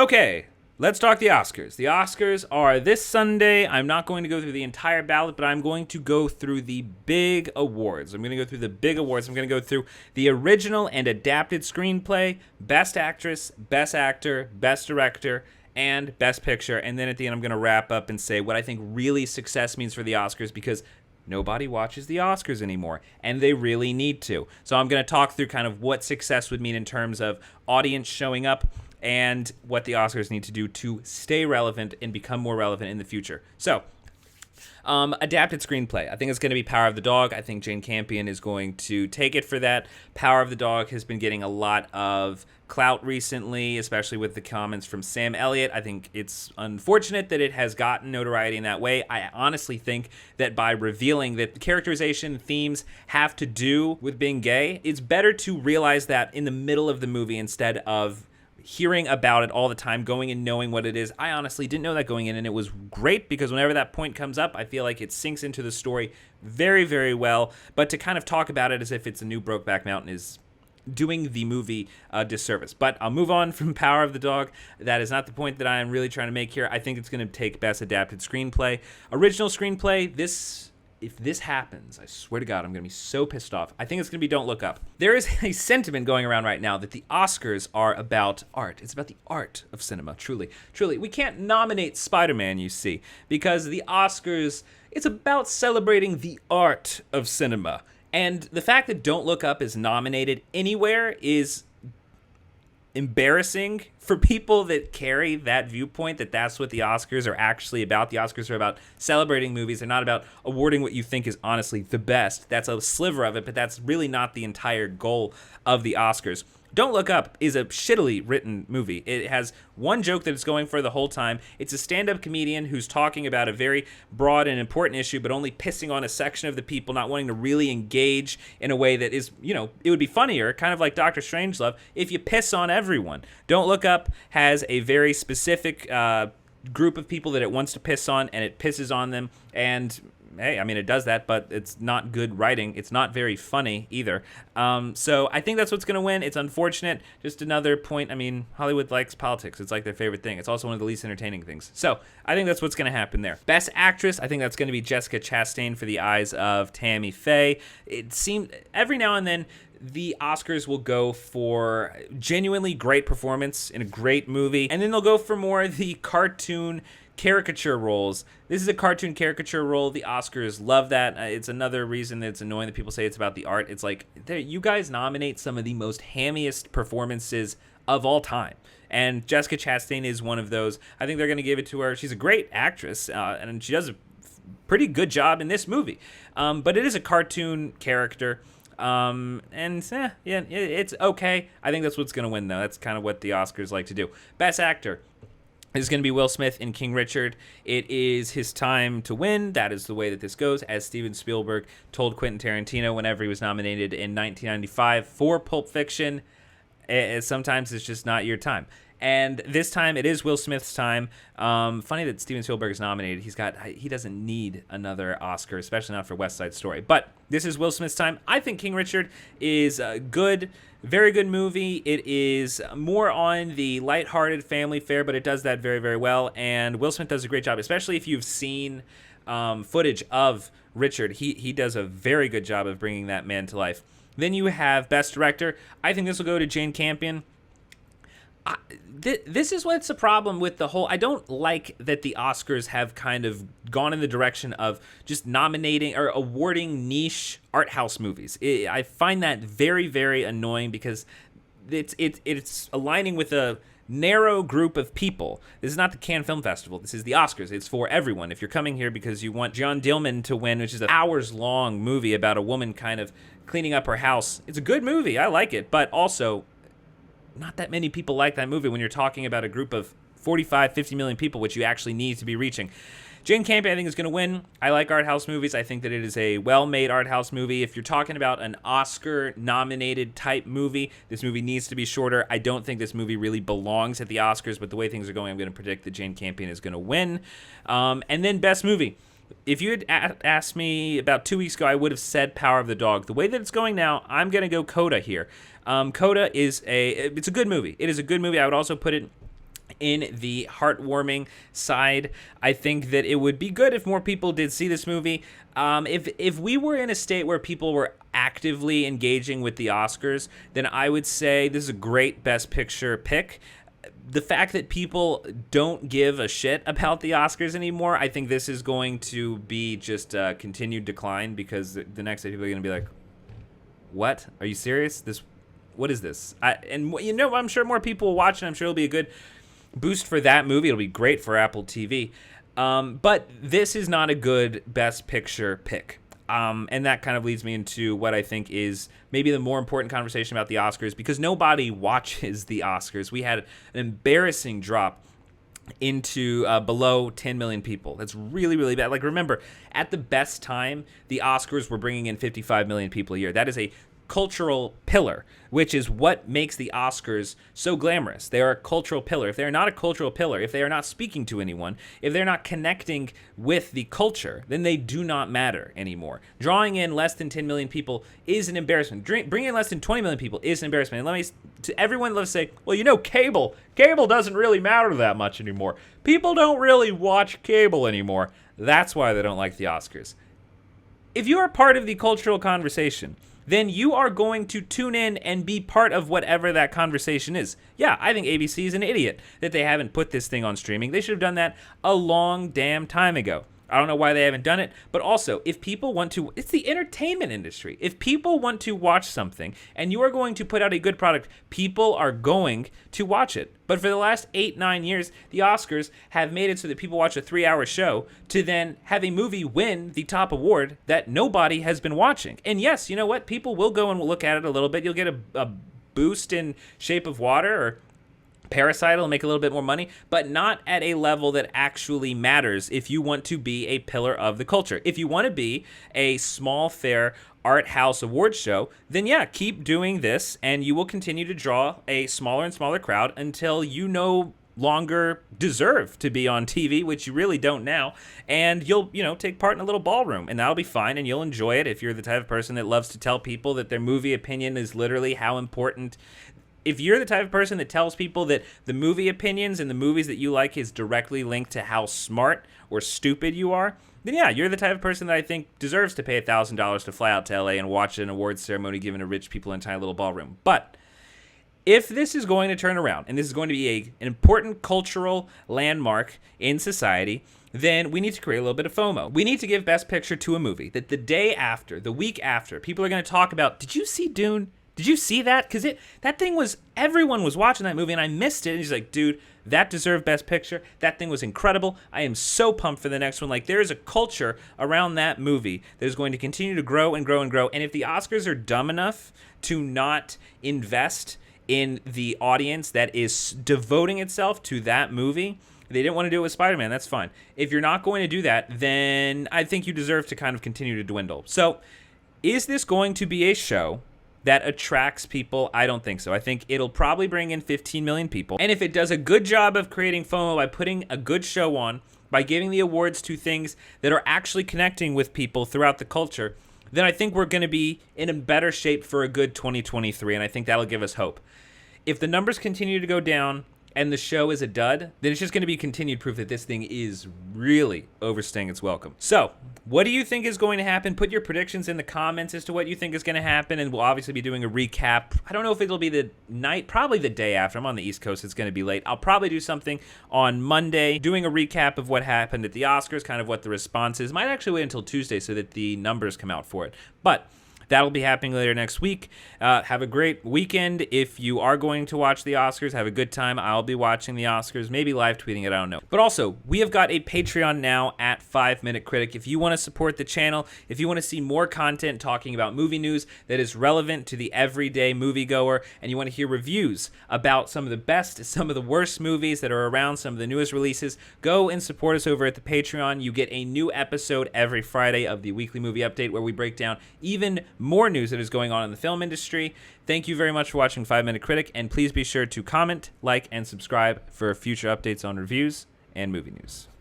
Okay, let's talk the Oscars. The Oscars are this Sunday. I'm not going to go through the entire ballot, but I'm going to go through the big awards. I'm going to go through the original and adapted screenplay, Best Actress, Best Actor, Best Director, and Best Picture. And then at the end, I'm going to wrap up and say what I think really success means for the Oscars, because nobody watches the Oscars anymore, and they really need to. So I'm going to talk through kind of what success would mean in terms of audience showing up, and what the Oscars need to do to stay relevant and become more relevant in the future. So, adapted screenplay. I think it's going to be Power of the Dog. I think Jane Campion is going to take it for that. Power of the Dog has been getting a lot of clout recently, especially with the comments from Sam Elliott. I think it's unfortunate that it has gotten notoriety in that way. I honestly think that by revealing that the characterization themes have to do with being gay, it's better to realize that in the middle of the movie instead of hearing about it all the time, going and knowing what it is. I honestly didn't know that going in, and it was great because whenever that point comes up, I feel like it sinks into the story very, very well. But to kind of talk about it as if it's a new Brokeback Mountain is doing the movie a disservice. But I'll move on from Power of the Dog. That is not the point that I am really trying to make here. I think it's going to take Best Adapted Screenplay. Original Screenplay, if this happens, I swear to God, I'm going to be so pissed off. I think it's going to be Don't Look Up. There is a sentiment going around right now that the Oscars are about art. It's about the art of cinema, truly. Truly, we can't nominate Spider-Man, you see, because the Oscars, it's about celebrating the art of cinema. And the fact that Don't Look Up is nominated anywhere is embarrassing for people that carry that viewpoint, that that's what the Oscars are actually about. The Oscars are about celebrating movies. They're not about awarding what you think is honestly the best. That's a sliver of it, but that's really not the entire goal of the Oscars. Don't Look Up is a shittily written movie. It has one joke that it's going for the whole time. It's a stand-up comedian who's talking about a very broad and important issue, but only pissing on a section of the people, not wanting to really engage in a way that is, it would be funnier, kind of like Dr. Strangelove, if you piss on everyone. Don't Look Up has a very specific group of people that it wants to piss on, and it pisses on them, and hey, I mean, it does that, but it's not good writing. It's not very funny either. So I think that's what's going to win. It's unfortunate. Just another point. I mean, Hollywood likes politics. It's like their favorite thing. It's also one of the least entertaining things. So I think that's what's going to happen there. Best Actress, I think that's going to be Jessica Chastain for the eyes of Tammy Faye. It seemed every now and then the Oscars will go for genuinely great performance in a great movie, and then they'll go for more the cartoon caricature roles. This is a cartoon caricature role. The Oscars love that. It's another reason that it's annoying that people say it's about the art. It's like, you guys nominate some of the most hammiest performances of all time, and Jessica Chastain is one of those. I think they're going to give it to her. She's a great actress, and she does a pretty good job in this movie, but it is a cartoon character. It's okay. I think that's what's going to win, though. That's kind of what the Oscars like to do. Best Actor is going to be Will Smith in King Richard. It is his time to win. That is the way that this goes, as Steven Spielberg told Quentin Tarantino whenever he was nominated in 1995 for Pulp Fiction. Sometimes it's just not your time. And this time, it is Will Smith's time. Funny that Steven Spielberg is nominated. He doesn't need another Oscar, especially not for West Side Story. But this is Will Smith's time. I think King Richard is a good, very good movie. It is more on the lighthearted family fare, but it does that very, very well. And Will Smith does a great job, especially if you've seen footage of Richard. He does a very good job of bringing that man to life. Then you have Best Director. I think this will go to Jane Campion. This is what's the problem with the whole. I don't like that the Oscars have kind of gone in the direction of just nominating or awarding niche art house movies. I find that very, very annoying because it's aligning with a narrow group of people. This is not the Cannes Film Festival. This is the Oscars. It's for everyone. If you're coming here because you want John Dillman to win, which is an hours-long movie about a woman kind of cleaning up her house, it's a good movie. I like it, but also not that many people like that movie when you're talking about a group of 45, 50 million people, which you actually need to be reaching. Jane Campion, I think, is going to win. I like art house movies. I think that it is a well-made art house movie. If you're talking about an Oscar-nominated type movie, this movie needs to be shorter. I don't think this movie really belongs at the Oscars, but the way things are going, I'm going to predict that Jane Campion is going to win. And then Best Movie. If you had asked me about 2 weeks ago, I would have said Power of the Dog. The way that it's going now, I'm going to go Coda here. Coda is it's a good movie. It is a good movie. I would also put it in the heartwarming side. I think that it would be good if more people did see this movie. If we were in a state where people were actively engaging with the Oscars, then I would say this is a great Best Picture pick. The fact that people don't give a shit about the Oscars anymore, I think this is going to be just a continued decline, because the next day people are going to be like, what? Are you serious? What is this? I'm sure more people will watch it. I'm sure it'll be a good boost for that movie. It'll be great for Apple TV. But this is not a good Best Picture pick. And that kind of leads me into what I think is maybe the more important conversation about the Oscars, because nobody watches the Oscars. We had an embarrassing drop into below 10 million people. That's really, really bad. Like, remember, at the best time, the Oscars were bringing in 55 million people a year. That is a cultural pillar, which is what makes the Oscars so glamorous. They are a cultural pillar. If they are not a cultural pillar, if they are not speaking to anyone, if they're not connecting with the culture, then they do not matter anymore. Drawing in less than 10 million people is an embarrassment. Bringing in less than 20 million people is an embarrassment. And to everyone, let's say, well, cable doesn't really matter that much anymore. People don't really watch cable anymore. That's why they don't like the Oscars. If you are part of the cultural conversation, then you are going to tune in and be part of whatever that conversation is. Yeah, I think ABC is an idiot that they haven't put this thing on streaming. They should have done that a long damn time ago. I don't know why they haven't done it, but also, if people want to, it's the entertainment industry. If people want to watch something and you are going to put out a good product, people are going to watch it. But for the last 8-9 years, the Oscars have made it so that people watch a 3-hour show to then have a movie win the top award that nobody has been watching. And yes, you know what? People will go and look at it a little bit. You'll get a boost in Shape of Water, or Parasite will make a little bit more money, but not at a level that actually matters if you want to be a pillar of the culture. If you want to be a small, fair art house award show, then yeah, keep doing this, and you will continue to draw a smaller and smaller crowd until you no longer deserve to be on TV, which you really don't now, and you'll, take part in a little ballroom, and that'll be fine, and you'll enjoy it if you're the type of person that loves to tell people that their movie opinion is literally how important. If you're the type of person that tells people that the movie opinions and the movies that you like is directly linked to how smart or stupid you are, then yeah, you're the type of person that I think deserves to pay $1,000 to fly out to LA and watch an awards ceremony given to rich people in a tiny little ballroom. But if this is going to turn around, and this is going to be an important cultural landmark in society, then we need to create a little bit of FOMO. We need to give Best Picture to a movie that the day after, the week after, people are going to talk about, did you see Dune? Did you see that? Because everyone was watching that movie, and I missed it. And he's like, dude, that deserved Best Picture. That thing was incredible. I am so pumped for the next one. Like, there is a culture around that movie that is going to continue to grow and grow and grow. And if the Oscars are dumb enough to not invest in the audience that is devoting itself to that movie, they didn't want to do it with Spider-Man. That's fine. If you're not going to do that, then I think you deserve to kind of continue to dwindle. So, is this going to be a show that attracts people? I don't think so. I think it'll probably bring in 15 million people. And if it does a good job of creating FOMO by putting a good show on, by giving the awards to things that are actually connecting with people throughout the culture, then I think we're going to be in a better shape for a good 2023, and I think that'll give us hope. If the numbers continue to go down and the show is a dud, then it's just going to be continued proof that this thing is really overstaying its welcome. So, what do you think is going to happen? Put your predictions in the comments as to what you think is going to happen, and we'll obviously be doing a recap. I don't know if it'll be the night, probably the day after. I'm on the East Coast, it's going to be late. I'll probably do something on Monday, doing a recap of what happened at the Oscars, kind of what the response is. Might actually wait until Tuesday so that the numbers come out for it. But that'll be happening later next week. Have a great weekend. If you are going to watch the Oscars, have a good time. I'll be watching the Oscars, maybe live tweeting it, I don't know. But also, we have got a Patreon now at 5 Minute Critic. If you want to support the channel, if you want to see more content talking about movie news that is relevant to the everyday moviegoer, and you want to hear reviews about some of the best, some of the worst movies that are around, some of the newest releases, go and support us over at the Patreon. You get a new episode every Friday of the Weekly Movie Update, where we break down even more news that is going on in the film industry. Thank you very much for watching 5 Minute Critic, and please be sure to comment, like, and subscribe for future updates on reviews and movie news.